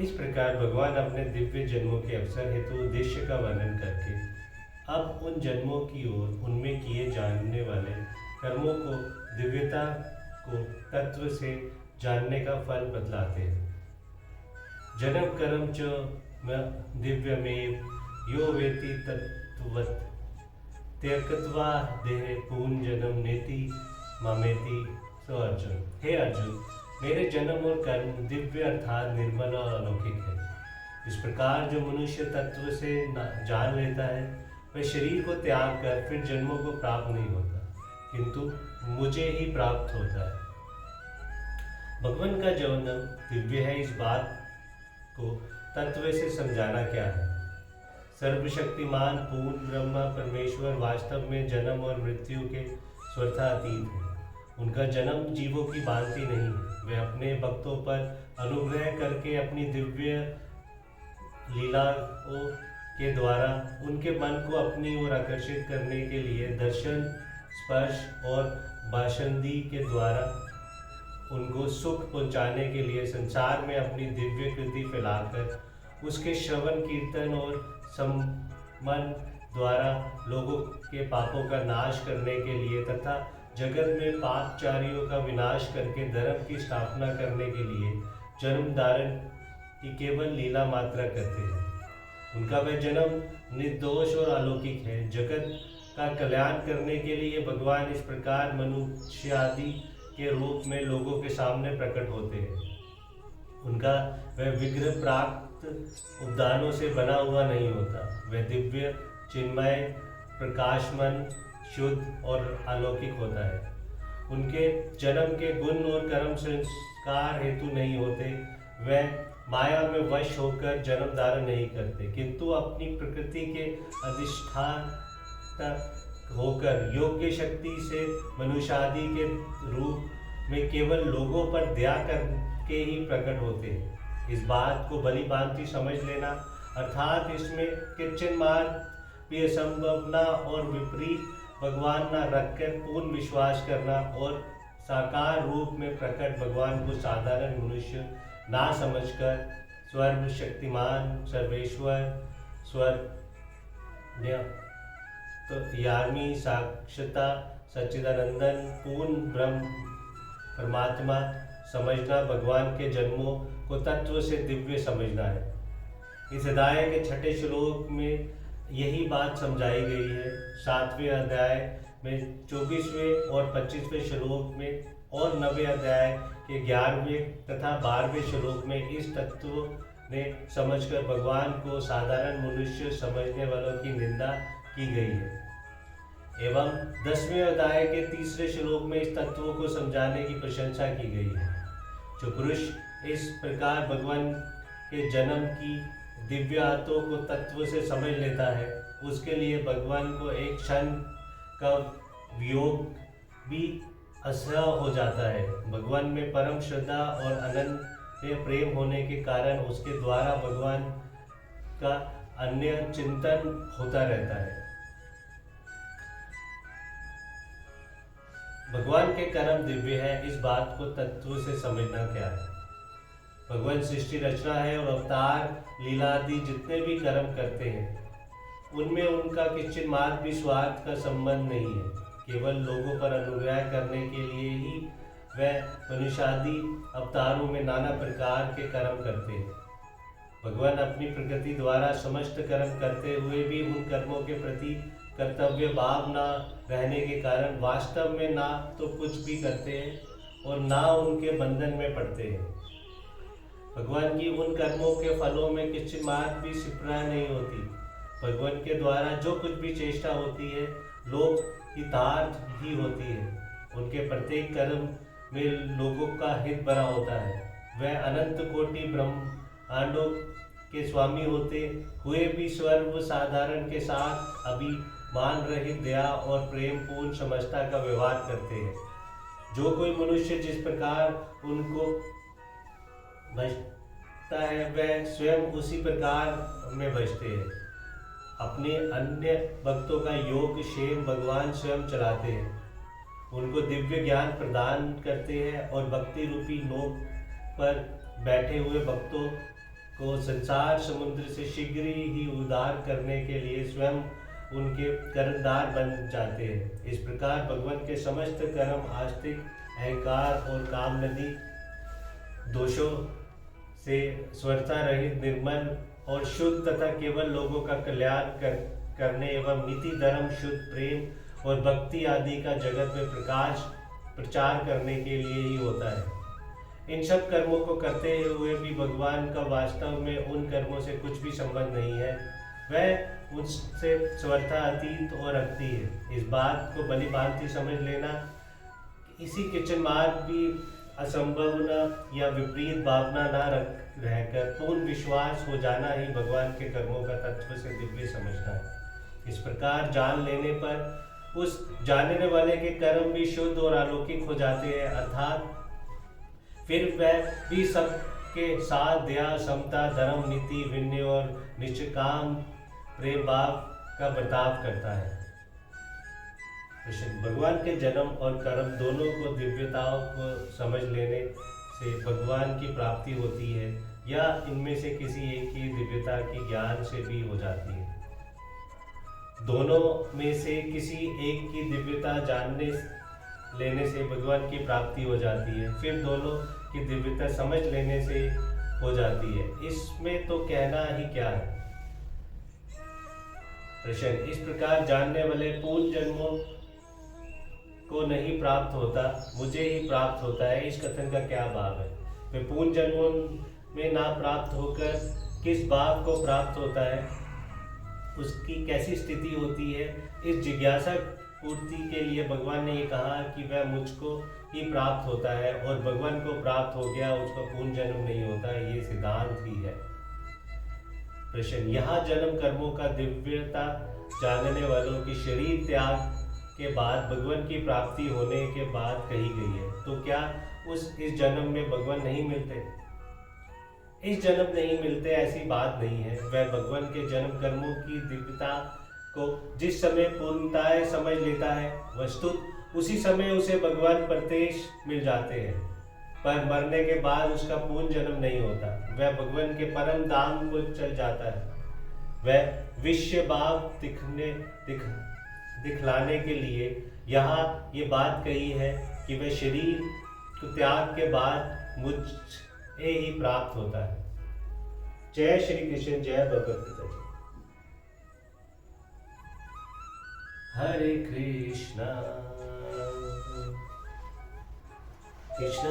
इस प्रकार भगवान अपने दिव्य जन्मों के अवसर हेतु उद्देश्य का वर्णन करके अब उन जन्मों की ओर उनमें किए जाने वाले कर्मों को दिव्यता को तत्व से जानने का फल बतलाते हैं। जन्म कर्म च दिव्यमेव यो वेति तत्वत् त्यक्त्वा देह पुनर्जन्म नेति मामेति। सो अर्जुन, हे अर्जुन, मेरे जन्म और कर्म दिव्य अर्थात निर्मल और अलौकिक है। इस प्रकार जो मनुष्य तत्व से जान लेता है वह शरीर को त्याग कर फिर जन्मों को प्राप्त नहीं होता, किंतु मुझे ही प्राप्त होता है। भगवान का जन्म दिव्य है, इस बात को तत्व से समझाना क्या है। सर्वशक्तिमान पूर्ण ब्रह्मा परमेश्वर वास्तव में जन्म और मृत्यु के स्वर्थातीत है। उनका जन्म जीवों की भांति नहीं है। वे अपने भक्तों पर अनुग्रह करके अपनी दिव्य लीलाओं के द्वारा उनके मन को अपनी ओर आकर्षित करने के लिए दर्शन, स्पर्श और भाषंदी के द्वारा उनको सुख पहुंचाने के लिए संसार में अपनी दिव्य कृति फैलाकर उसके श्रवण कीर्तन और सम्मान द्वारा लोगों के पापों का नाश करने के लिए तथा जगत में पापचारियों का विनाश करके धर्म की स्थापना करने के लिए जन्म धारण की केवल लीला मात्रा करते हैं। उनका वह जन्म निर्दोष और अलौकिक है। जगत का कल्याण करने के लिए भगवान इस प्रकार मनुष्य आदि के रूप में लोगों के सामने प्रकट होते हैं। उनका वह विग्रह प्राप्त उद्यानों से बना हुआ नहीं होता। वह दिव्य, चिन्मय, प्रकाशमान, शुद्ध और अलौकिक होता है। उनके जन्म के गुण और कर्म संस्कार हेतु नहीं होते। वह माया में वश होकर जन्म धारण नहीं करते, किंतु अपनी प्रकृति के अधिष्ठाता होकर योग्य शक्ति से मनुष्यादि के रूप में केवल लोगों पर दया करके ही प्रकट होते हैं। इस बात को भली भांति समझ लेना अर्थात इसमें किंचन मात्र भी असंभावना और विपरीत भगवान न रखकर पूर्ण विश्वास करना और साकार रूप में प्रकट भगवान को साधारण मनुष्य ना समझकर सर्व शक्तिमान, सर्वेश्वर, स्वर्ग तो यामी साक्षता, सच्चिदानंदन, पूर्ण ब्रह्म परमात्मा समझना भगवान के जन्मों को तत्व से दिव्य समझना है। इस अध्याय के 6ठे श्लोक में यही बात समझाई गई है। 7वें अध्याय में 24वें और 25वें श्लोक में और 9वें अध्याय के 11वें तथा 12वें श्लोक में इस तत्व ने समझकर भगवान को साधारण मनुष्य समझने वालों की निंदा की गई है। एवं 10वें अध्याय के 3रे श्लोक में इस तत्व को समझाने की प्रशंसा की गई है। जो पुरुष इस प्रकार भगवान के जन्म की दिव्यातों को तत्व से समझ लेता है, उसके लिए भगवान को एक क्षण का वियोग भी असह्य हो जाता है। भगवान में परम श्रद्धा और अनंत प्रेम होने के कारण उसके द्वारा भगवान का अन्य चिंतन होता रहता है। भगवान के कर्म दिव्य है, इस बात को तत्व से समझना क्या है। भगवान सृष्टि रचना है और अवतार लीलादि जितने भी कर्म करते हैं उनमें उनका किंचित मात्र भी स्वार्थ का संबंध नहीं है। केवल लोगों पर अनुग्रह करने के लिए ही वह मनुष्यादि अवतारों में नाना प्रकार के कर्म करते हैं। भगवान अपनी प्रकृति द्वारा समस्त कर्म करते हुए भी उन कर्मों के प्रति कर्तव्य भाव न रहने के कारण वास्तव में ना तो कुछ भी करते हैं और ना उनके बंधन में पड़ते हैं। भगवान की उन कर्मों के फलों में किंचित मात्र भी सिपरा नहीं होती। भगवान के द्वारा जो कुछ भी चेष्टा होती है लोक हितार्थ ही होती है। उनके प्रत्येक कर्म में लोगों का हित भरा होता है। वह अनंत कोटि ब्रह्मांडों के स्वामी होते हुए भी सर्व साधारण के साथ अभिमान रहित दया और प्रेम पूर्ण समझता का व्यवहार करते हैं। जो कोई मनुष्य जिस प्रकार उनको बचता है वह स्वयं उसी प्रकार में बचते हैं। अपने अन्य भक्तों का योग क्षेम भगवान स्वयं चलाते हैं। उनको दिव्य ज्ञान प्रदान करते हैं और भक्ति रूपी नोक पर बैठे हुए भक्तों को संसार समुद्र से शीघ्र ही उद्धार करने के लिए स्वयं उनके कर्णधार बन जाते हैं। इस प्रकार भगवान के समस्त कर्म आस्तिक, अहंकार और काम नदी दोषों से स्वस्थता रहित, निर्मल और शुद्ध तथा केवल लोगों का कल्याण करने एवं नीति, धर्म, शुद्ध प्रेम और भक्ति आदि का जगत में प्रचार करने के लिए ही होता है। इन सब कर्मों को करते हुए भी भगवान का वास्तव में उन कर्मों से कुछ भी संबंध नहीं है, वह उनसे स्वर्था अतीत और अगति है। इस बात को भली भांति समझ लेना, इसी किंचन मार्ग भी असंभव न या विपरीत भावना न रहकर पूर्ण विश्वास हो जाना ही भगवान के कर्मों का तत्व से दिव्य समझना है। इस प्रकार जान लेने पर उस जानने वाले के कर्म भी शुद्ध और अलौकिक हो जाते हैं, अर्थात फिर वह भी सबके साथ दया, समता, धर्म, नीति, विनय और निष्काम प्रेम भाव का बर्ताव करता है। भगवान के जन्म और कर्म दोनों को दिव्यताओं को समझ लेने से भगवान की प्राप्ति होती है, या इनमें से किसी एक की दिव्यता की ज्ञान से भी हो जाती है। दोनों में से किसी एक की दिव्यता जानने लेने से भगवान की प्राप्ति हो जाती है, फिर दोनों की दिव्यता समझ लेने से हो जाती है। इसमें तो कहना ही क्या है। प्रश्न, इस प्रकार जानने वाले पूर्ण जन्मों को नहीं प्राप्त होता, मुझे ही प्राप्त होता है, इस कथन का क्या भाव है? वे पूर्ण जन्मों में ना प्राप्त होकर किस भाव को प्राप्त होता है, उसकी कैसी स्थिति होती है? इस जिज्ञासा पूर्ति के लिए भगवान ने ये कहा कि वह मुझको ही प्राप्त होता है, और भगवान को प्राप्त हो गया उसका पूर्ण जन्म नहीं होता, ये सिद्धांत ही है। प्रश्न, यहाँ जन्म कर्मों का दिव्यता जानने वालों की शरीर त्याग के बाद भगवान की प्राप्ति होने के बाद कही गई है, तो क्या इस जन्म में भगवान नहीं मिलते? इस जन्म नहीं मिलते ऐसी बात नहीं है। वह भगवान के जन्म कर्मों की दिव्यता को जिस समय पूर्णतः समझ लेता है, वस्तुत उसी समय उसे भगवान प्रत्यक्ष मिल जाते हैं, पर मरने के बाद उसका पूर्ण जन्म नहीं होता। वह भगवान के परम धाम को चल जाता है। वह विश्व भाव दिखलाने के लिए यहाँ ये बात कही है कि वह शरीर को त्याग के बाद मुझे ही प्राप्त होता है। जय श्री कृष्ण, जय भगवत गीता जी। हरे कृष्णा कृष्ण